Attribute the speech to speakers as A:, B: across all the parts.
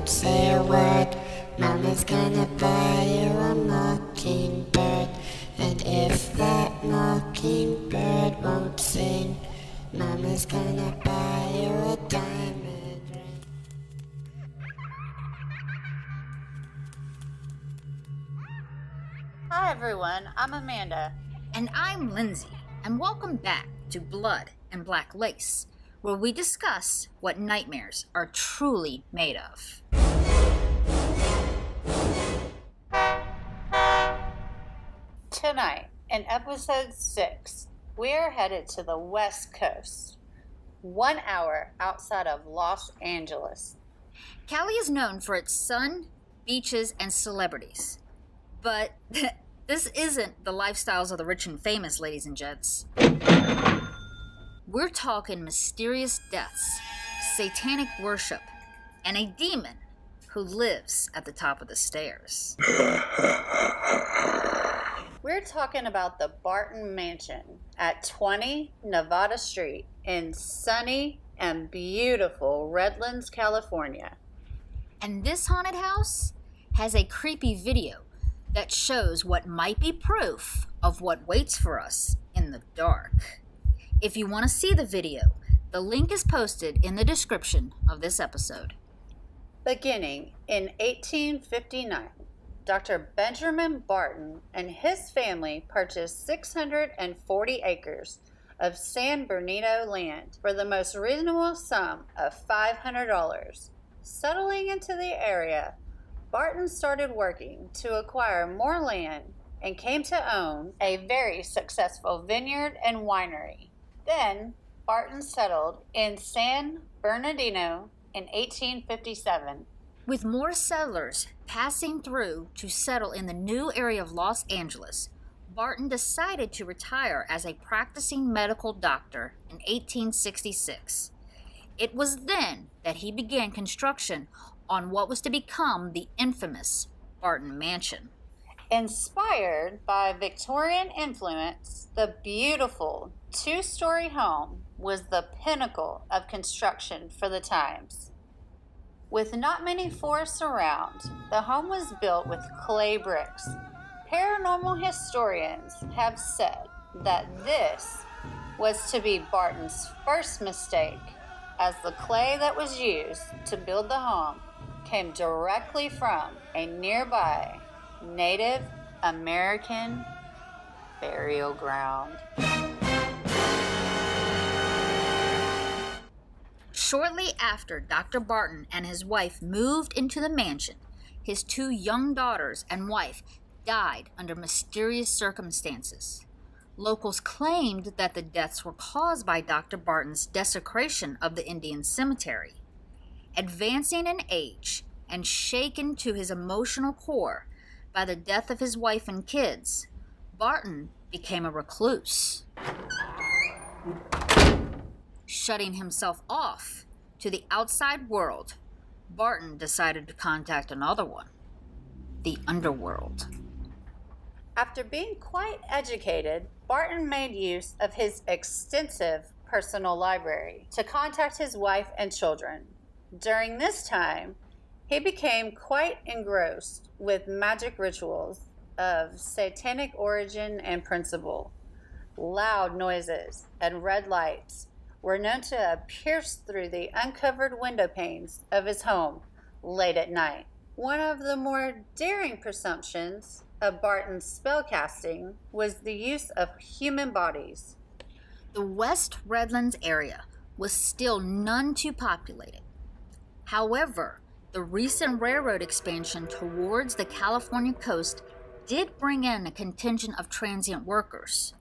A: won't say a word. Mama's gonna buy you a mockingbird. And if that mockingbird won't sing, Mama's gonna buy you a diamond ring.
B: Hi everyone, I'm Amanda.
C: And I'm Linzi, and welcome back to Blood and Black Lace, where we discuss what nightmares are truly made of.
B: Tonight, in episode 6, we are headed to the West Coast, 1 hour outside of Los Angeles.
C: Cali is known for its sun, beaches, and celebrities. But this isn't the lifestyles of the rich and famous, ladies and gents. We're talking mysterious deaths, satanic worship, and a demon who lives at the top of the stairs.
B: We're talking about the Barton Mansion at 20 Nevada Street in sunny and beautiful Redlands, California.
C: And this haunted house has a creepy video that shows what might be proof of what waits for us in the dark. If you want to see the video, the link is posted in the description of this episode.
B: Beginning in 1859, Dr. Benjamin Barton and his family purchased 640 acres of San Bernardino land for the most reasonable sum of $500. Settling into the area, Barton started working to acquire more land and came to own a very successful vineyard and winery. Then, Barton settled in San Bernardino in 1857.
C: With more settlers passing through to settle in the new area of Los Angeles, Barton decided to retire as a practicing medical doctor in 1866. It was then that he began construction on what was to become the infamous Barton Mansion.
B: Inspired by Victorian influence, the beautiful two-story home was the pinnacle of construction for the times. With not many forests around, the home was built with clay bricks. Paranormal historians have said that this was to be Barton's first mistake, as the clay that was used to build the home came directly from a nearby Native American burial ground.
C: Shortly after Dr. Barton and his wife moved into the mansion, his 2 young daughters and wife died under mysterious circumstances. Locals claimed that the deaths were caused by Dr. Barton's desecration of the Indian cemetery. Advancing in age and shaken to his emotional core by the death of his wife and kids, Barton became a recluse. Shutting himself off to the outside world, Barton decided to contact another one, the underworld.
B: After being quite educated, Barton made use of his extensive personal library to contact his wife and children. During this time, he became quite engrossed with magic rituals of satanic origin and principle. Loud noises and red lights were known to pierce through the uncovered window panes of his home late at night. One of the more daring presumptions of Barton's spellcasting was the use of human bodies.
C: The West Redlands area was still none too populated. However, the recent railroad expansion towards the California coast did bring in a contingent of transient workers.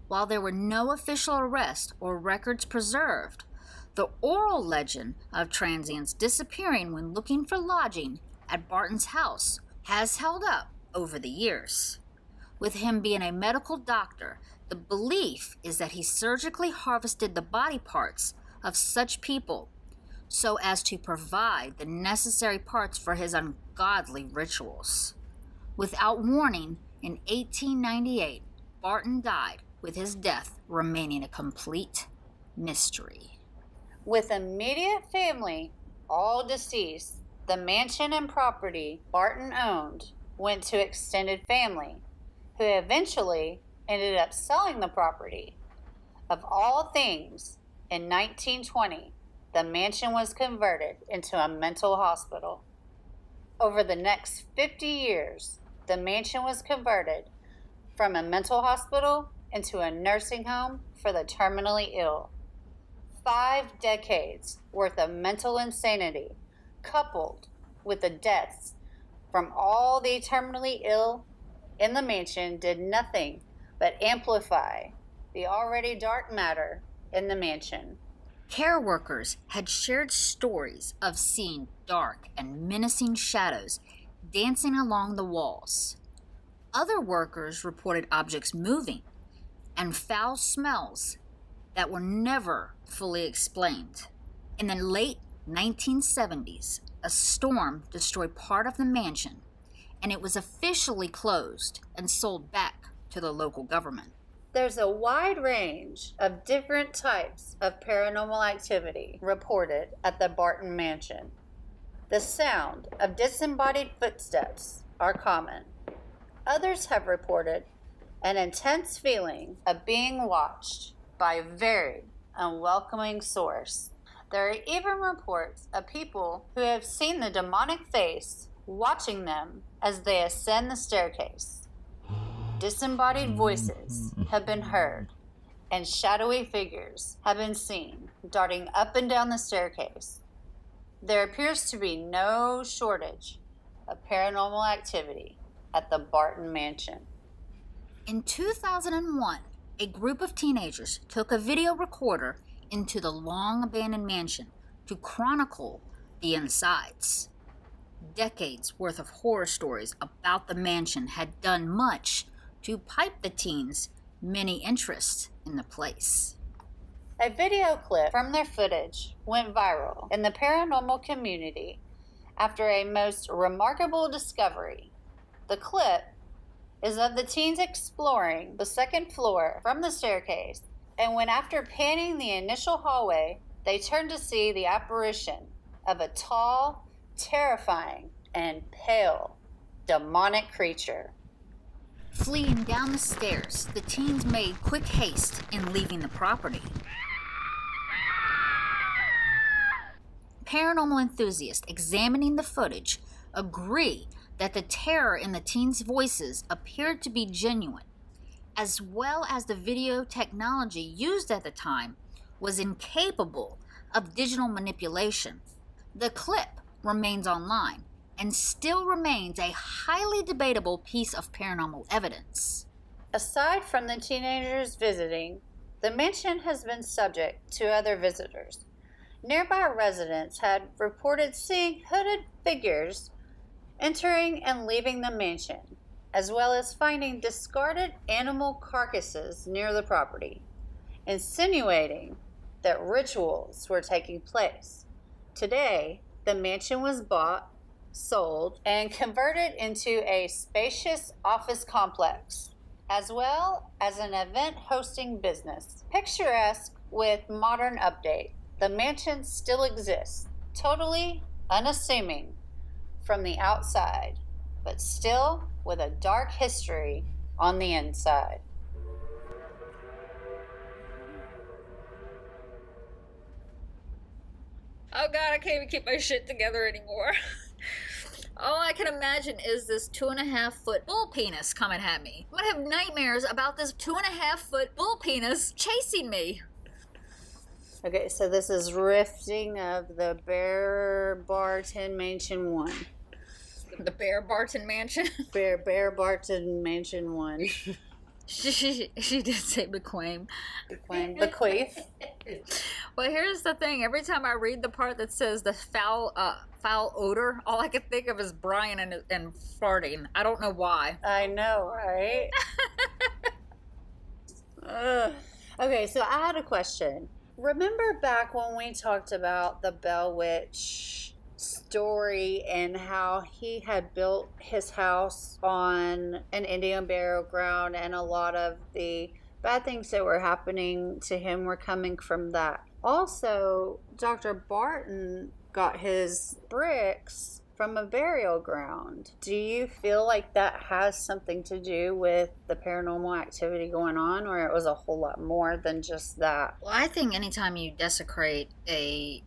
C: While there were no official arrests or records preserved, the oral legend of transients disappearing when looking for lodging at Barton's house has held up over the years. With him being a medical doctor, the belief is that he surgically harvested the body parts of such people so as to provide the necessary parts for his ungodly rituals. Without warning, in 1898, Barton died, with his death remaining a complete mystery.
B: With immediate family all deceased, The mansion and property Barton owned went to extended family, who eventually ended up selling the property. Of all things, in 1920, the mansion was converted into a mental hospital. Over the next 50 years, the mansion was converted from a mental hospital into a nursing home for the terminally ill. 5 decades worth of mental insanity, coupled with the deaths from all the terminally ill in the mansion, did nothing but amplify the already dark matter in the mansion.
C: Care workers had shared stories of seeing dark and menacing shadows dancing along the walls. Other workers reported objects moving and foul smells that were never fully explained. In the late 1970s, a storm destroyed part of the mansion, and it was officially closed and sold back to the local government.
B: There's a wide range of different types of paranormal activity reported at the Barton Mansion. The sound of disembodied footsteps are common. Others have reported an intense feeling of being watched by a very unwelcoming source. There are even reports of people who have seen the demonic face watching them as they ascend the staircase. Disembodied voices have been heard, and shadowy figures have been seen darting up and down the staircase. There appears to be no shortage of paranormal activity at the Barton Mansion.
C: In 2001, a group of teenagers took a video recorder into the long-abandoned mansion to chronicle the insides. Decades worth of horror stories about the mansion had done much to pipe the teens' many interests in the place.
B: A video clip from their footage went viral in the paranormal community after a most remarkable discovery. The clip is of the teens exploring the second floor from the staircase, and when after panning the initial hallway, they turned to see the apparition of a tall, terrifying, and pale, demonic creature.
C: Fleeing down the stairs, the teens made quick haste in leaving the property. Paranormal enthusiasts examining the footage agree that the terror in the teens' voices appeared to be genuine, as well as the video technology used at the time was incapable of digital manipulation. The clip remains online and still remains a highly debatable piece of paranormal evidence.
B: Aside from the teenagers visiting, the mansion has been subject to other visitors. Nearby residents had reported seeing hooded figures entering and leaving the mansion, as well as finding discarded animal carcasses near the property, insinuating that rituals were taking place. Today, the mansion was bought, sold, and converted into a spacious office complex, as well as an event hosting business. Picturesque with modern update, the mansion still exists, totally unassuming from the outside, but still with a dark history on the inside.
C: Oh God, I can't even keep my shit together anymore. All I can imagine is this 2.5-foot bull penis coming at me. I'm gonna have nightmares about this 2.5-foot bull penis chasing me.
B: Okay, so this is rifting of the Bear Barton Mansion 1.
C: The Bear Barton Mansion?
B: Bear Barton Mansion 1.
C: She did say bequeath.
B: Bequeath.
C: Well, here's the thing. Every time I read the part that says the foul odor, all I can think of is Brian and farting. I don't know why.
B: I know, right? Okay, so I had a question. Remember back when we talked about the Bell Witch story and how he had built his house on an Indian burial ground, and a lot of the bad things that were happening to him were coming from that. Also, Dr. Barton got his bricks from a burial ground. Do you feel like that has something to do with the paranormal activity going on, or it was a whole lot more than just that?
C: Well, I think anytime you desecrate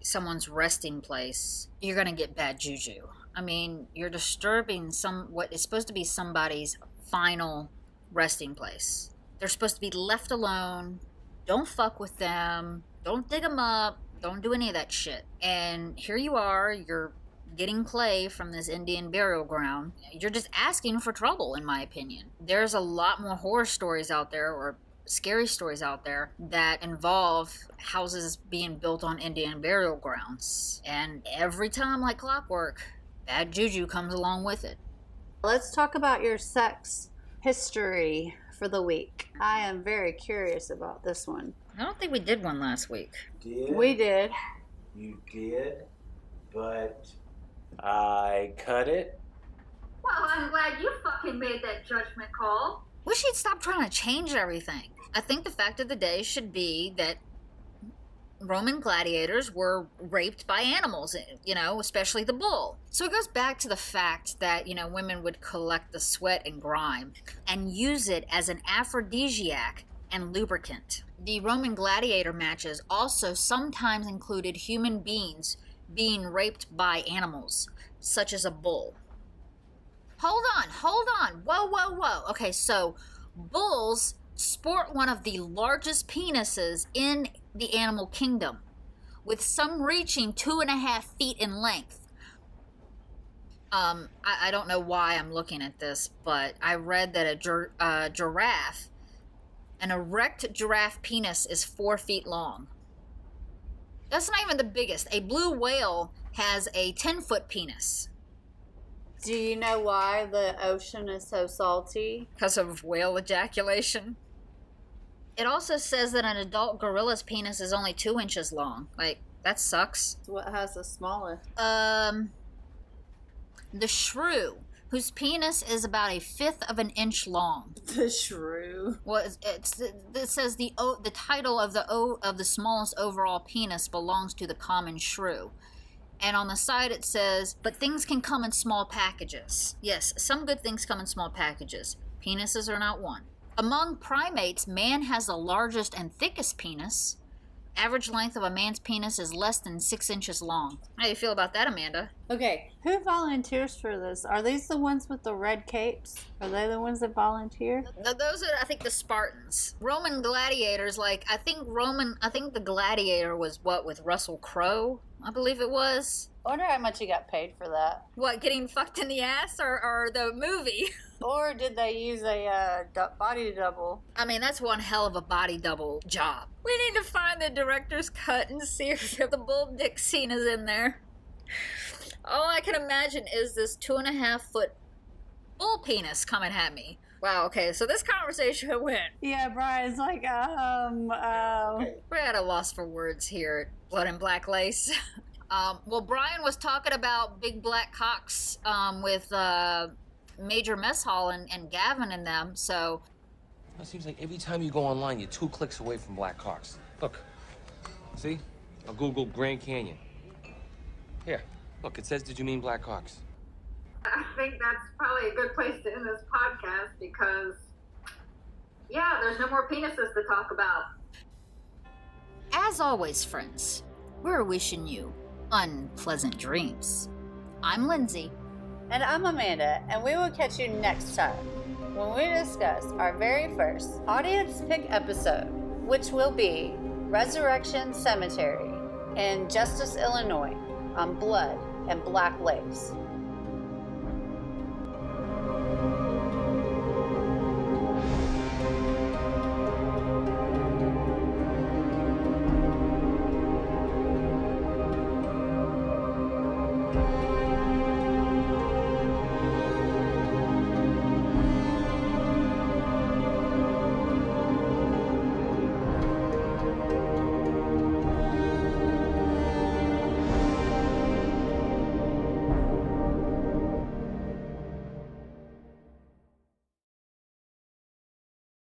C: someone's resting place, you're gonna get bad juju. I mean, you're disturbing what is supposed to be somebody's final resting place. They're supposed to be left alone. Don't fuck with them. Don't dig them up. Don't do any of that shit. And here you are, you're getting clay from this Indian burial ground. You're just asking for trouble, in my opinion. There's a lot more horror stories out there, or scary stories out there, that involve houses being built on Indian burial grounds. And every time, like clockwork, bad juju comes along with it.
B: Let's talk about your sex history for the week. I am very curious about this one.
C: I don't think we did one last week.
B: We did.
D: You did, but I cut it.
C: Well, I'm glad you fucking made that judgment call. Wish you'd stop trying to change everything. I think the fact of the day should be that Roman gladiators were raped by animals, especially the bull. So it goes back to the fact that, women would collect the sweat and grime and use it as an aphrodisiac and lubricant. The Roman gladiator matches also sometimes included human beings being raped by animals, such as a bull. Hold on. Whoa. Okay, so bulls sport one of the largest penises in the animal kingdom, with some reaching 2.5 feet in length. I don't know why I'm looking at this, but I read that a giraffe, an erect giraffe penis is 4 feet long. That's not even the biggest. A blue whale has a 10-foot penis.
B: Do you know why the ocean is so salty?
C: Because of whale ejaculation. It also says that an adult gorilla's penis is only 2 inches long. Like, that sucks.
B: What has the smallest?
C: The shrew, whose penis is about 1/5 of an inch long.
B: The shrew.
C: Well, it says the title of the smallest overall penis belongs to the common shrew. And on the side it says, but things can come in small packages. Yes, some good things come in small packages. Penises are not one. Among primates, man has the largest and thickest penis. Average length of a man's penis is less than 6 inches long. How do you feel about that, Amanda?
B: Okay, who volunteers for this? Are these the ones with the red capes? Are they the ones that volunteer?
C: Those are, I think, the Spartans. Roman gladiators, I think the gladiator was with Russell Crowe, I believe it was.
B: I wonder how much he got paid for that.
C: What, getting fucked in the ass or the movie?
B: Or did they use a body double?
C: I mean, that's one hell of a body double job. We need to find the director's cut and see if the bull dick scene is in there. All I can imagine is this 2.5-foot bull penis coming at me. Wow, okay, so this conversation went.
B: Yeah, Brian's like,
C: We're at a loss for words here at Blood and Black Lace. Well, Brian was talking about big black cocks with Major Mess Hall and Gavin and them, so...
E: It seems like every time you go online, you're 2 clicks away from black cocks. Look, see? I'll Google Grand Canyon. Here, look, it says, did you mean black cocks?
F: I think that's probably a good place to end this podcast because, yeah, there's no more penises to talk about.
C: As always, friends, we're wishing you unpleasant dreams. I'm Lindsay.
B: And I'm Amanda, and we will catch you next time when we discuss our very first audience pick episode, which will be Resurrection Cemetery in Justice, Illinois, on Blood and Black Lace.